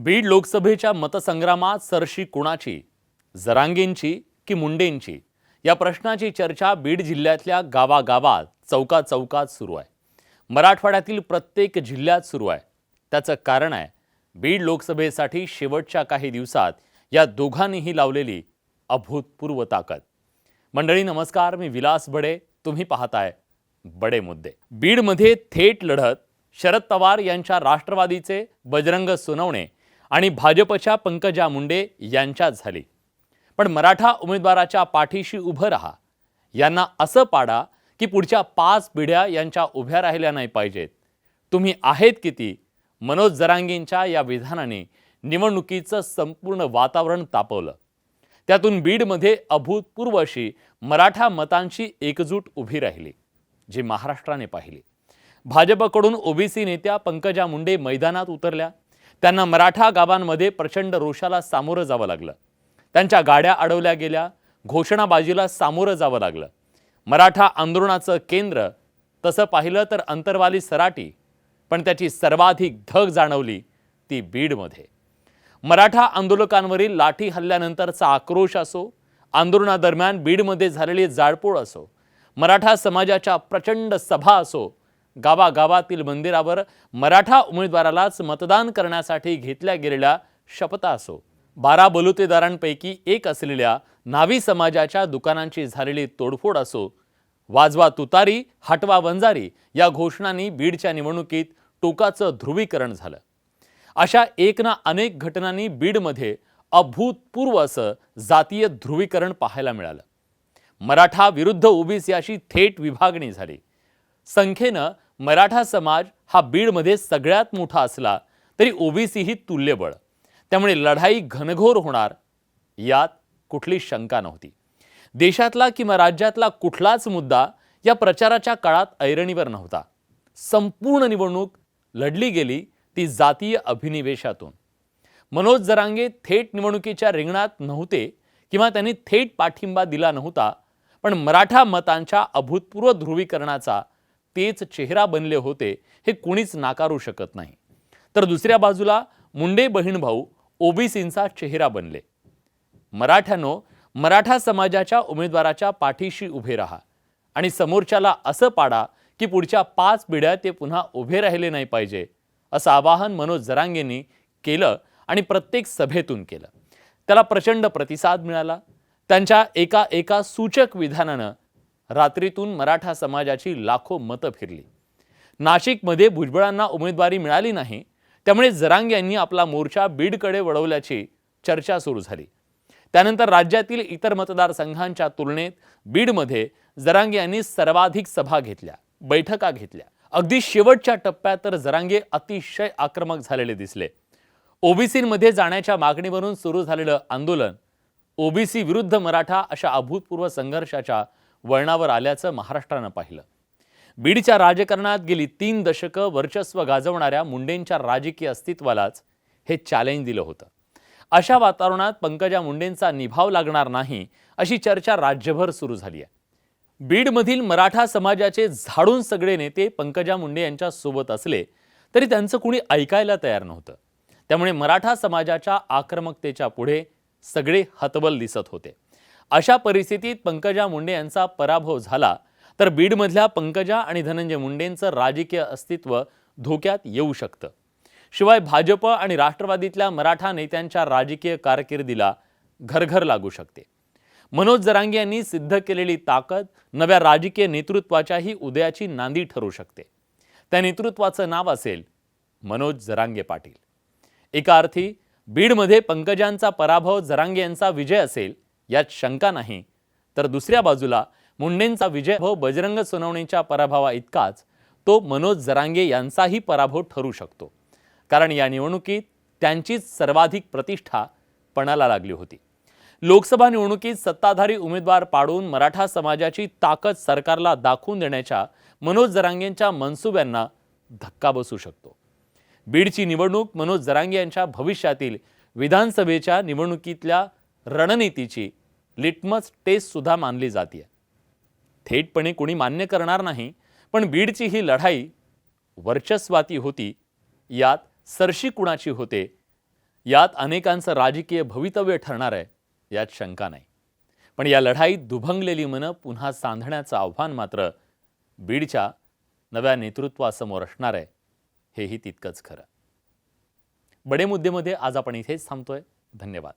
बीड लोकसभेच्या मतसंग्रामात सरशी कुणाची, जरांगेंची की मुंडेंची, या प्रश्नाची चर्चा बीड जिल्ह्यातल्या गावागावात चौकात चौकात सुरू आहे. मराठवाड्यातील प्रत्येक जिल्ह्यात सुरू आहे. त्याचं कारण आहे बीड लोकसभेसाठी शेवटच्या काही दिवसात या दोघांनीही लावलेली अभूतपूर्व ताकद. मंडळी नमस्कार, मी विलास बडे, तुम्ही पाहताय बडे मुद्दे. बीडमध्ये थेट लढत शरद पवार यांच्या राष्ट्रवादीचे बजरंग सोनवणे आणि भाजपच्या पंकजा मुंडे यांच्यात झाली. पण मराठा उमेदवाराच्या पाठीशी उभं राहा, यांना असं पाडा की पुढच्या 5 पिढ्या यांच्या उभ्या राहिल्या नाही पाहिजेत. तुम्ही आहेत किती? मनोज जरांगेंच्या या विधानाने निवडणुकीचं संपूर्ण वातावरण तापवलं. त्यातून बीडमध्ये अभूतपूर्व अशी मराठा मतांची एकजूट उभी राहिली, जी महाराष्ट्राने पाहिली. भाजपकडून ओबीसी नेत्या पंकजा मुंडे मैदानात उतरल्या. त्यांना मराठा गावांमध्ये प्रचंड रोषाला सामोरं जावं लागलं. त्यांच्या गाड्या अडवल्या गेल्या, घोषणाबाजीला सामोरं जावं लागलं. मराठा आंदोलनाचं केंद्र तसं पाहिलं तर अंतरवाली सराटी, पण त्याची सर्वाधिक धग जाणवली ती बीडमध्ये. मराठा आंदोलकांवरील लाठी हल्ल्यानंतरचा आक्रोश असो, आंदोलनादरम्यान बीडमध्ये झालेली जाळपोळ असो, मराठा समाजाच्या प्रचंड सभा असो, गावागावातील मंदिरावर मराठा उमेदवारालाच मतदान करण्यासाठी घेतल्या गेलेल्या शपथा असो, 12 बलुतेदारांपैकी एक असलेल्या न्हावी समाजाच्या दुकानांची झालेली तोडफोड असो, वाजवा तुतारी हटवा वंजारी या घोषणांनी बीडच्या निवडणुकीत टोकाचं ध्रुवीकरण झालं. अशा एक ना अनेक घटनांनी बीडमध्ये अभूतपूर्व असं जातीय ध्रुवीकरण पाहायला मिळालं. मराठा विरुद्ध ओबीसी अशी थेट विभागणी झाली. संख्येनं मराठा समाज हा बीडमध्ये सगळ्यात मोठा असला तरी ओबीसी ही तुल्यबळ. त्यामुळे लढाई घनघोर होणार यात कुठली शंका नव्हती. देशातला किंवा राज्यातला कुठलाच मुद्दा या प्रचाराच्या काळात ऐरणीवर नव्हता. संपूर्ण निवडणूक लढली गेली ती जातीय अभिनिवेशातून. मनोज जरांगे थेट निवडणुकीच्या रिंगणात नव्हते किंवा त्यांनी थेट पाठिंबा दिला नव्हता, पण मराठा मतांच्या अभूतपूर्व ध्रुवीकरणाचा तेच चेहरा बनले होते हे कोणीच नाकारू शकत नाही. तर दुसऱ्या बाजूला मुंडे बहीण भाऊ ओबीसींचा चेहरा बनले. मराठ्यांनो, मराठा समाजाच्या उमेदवाराच्या पाठीशी उभे राहा आणि समोरच्याला असं पाडा की पुढच्या 5 पिढ्या ते पुन्हा उभे राहिले नाही पाहिजे, असं आवाहन मनोज जरांगेंनी केलं आणि प्रत्येक सभेतून केलं. त्याला प्रचंड प्रतिसाद मिळाला. त्यांच्या एका सूचक विधानानं रात्रीतून मराठा समाजाची लाखो मतं फिरली. नाशिकमध्ये भुजबळांना उमेदवारी मिळाली नाही, त्यामुळे जरांगे यांनी आपला मोर्चा बीडकडे वळवल्याची चर्चा सुरू झाली. त्यानंतर राज्यातील इतर मतदारसंघांच्या तुलनेत बीडमध्ये जरांगे यांनी सर्वाधिक सभा घेतल्या, बैठका घेतल्या. अगदी शेवटच्या टप्प्यात तर जरांगे अतिशय आक्रमक झालेले दिसले. ओबीसींमध्ये जाण्याच्या मागणीवरून सुरू झालेलं आंदोलन ओबीसी विरुद्ध मराठा अशा अभूतपूर्व संघर्षाच्या वळणावर आल्याचं महाराष्ट्रानं पाहिलं. बीडच्या राजकारणात गेली 3 दशकं वर्चस्व गाजवणाऱ्या मुंडेंच्या राजकीय अस्तित्वालाच हे चॅलेंज दिलं होतं. अशा वातावरणात पंकजा मुंडेंचा निभाव लागणार नाही अशी चर्चा राज्यभर सुरू झाली आहे. बीडमधील मराठा समाजाचे झाडून सगळे नेते पंकजा मुंडे यांच्या सोबत असले तरी त्यांचं कुणी ऐकायला तयार नव्हतं. त्यामुळे मराठा समाजाच्या आक्रमकतेच्या पुढे सगळे हतबल दिसत होते. अशा परिस्थितीत पंकजा मुंडे यांचा पराभव झाला तर बीडमधल्या पंकजा आणि धनंजय मुंडेंचं राजकीय अस्तित्व धोक्यात येऊ शकतं. शिवाय भाजप आणि राष्ट्रवादीतल्या मराठा नेत्यांच्या राजकीय कारकिर्दीला घरघर लागू शकते. मनोज जरांगे यांनी सिद्ध केलेली ताकद नव्या राजकीय नेतृत्वाच्याही उदयाची नांदी ठरू शकते. त्या नेतृत्वाचं नाव असेल मनोज जरांगे पाटील. एका अर्थी बीडमध्ये पंकजांचा पराभव जरांगे यांचा विजय असेल यात शंका नाही, तर दुसऱ्या बाजूला मुंडेंचा विजय बजरंग सोनवणेच्या पराभवा इतकाच तो मनोज जरांगे यांचाही पराभव ठरू शकतो. कारण या निवडणुकीत त्यांचीच सर्वाधिक प्रतिष्ठा पणाला लागली होती. लोकसभा निवडणुकीत सत्ताधारी उमेदवार पाडून मराठा समाजाची ताकद सरकारला दाखवून देण्याच्या मनोज जरांगेंच्या मनसुब्यांना धक्का बसू शकतो. बीडची निवडणूक मनोज जरांगे यांच्या भविष्यातील विधानसभेच्या निवडणुकीतल्या रणनीतीची लिटमस टेस्ट सुद्धा मानली जाते. थेटपणे कोणी मान्य करणार नाही, पण बीडची ही लढाई वर्चस्वाती होती, यात सरशी कुणाची होते यात अनेकांचं राजकीय भवितव्य ठरणार आहे यात शंका नाही. पण या लढाईत दुभंगलेली मनं पुन्हा सांधण्याचं आव्हान मात्र बीडच्या नव्या नेतृत्वासमोर असणार आहे, हेही तितकंच खरं. बडे मुद्देमध्ये आज आपण इथेच थांबतोय. धन्यवाद.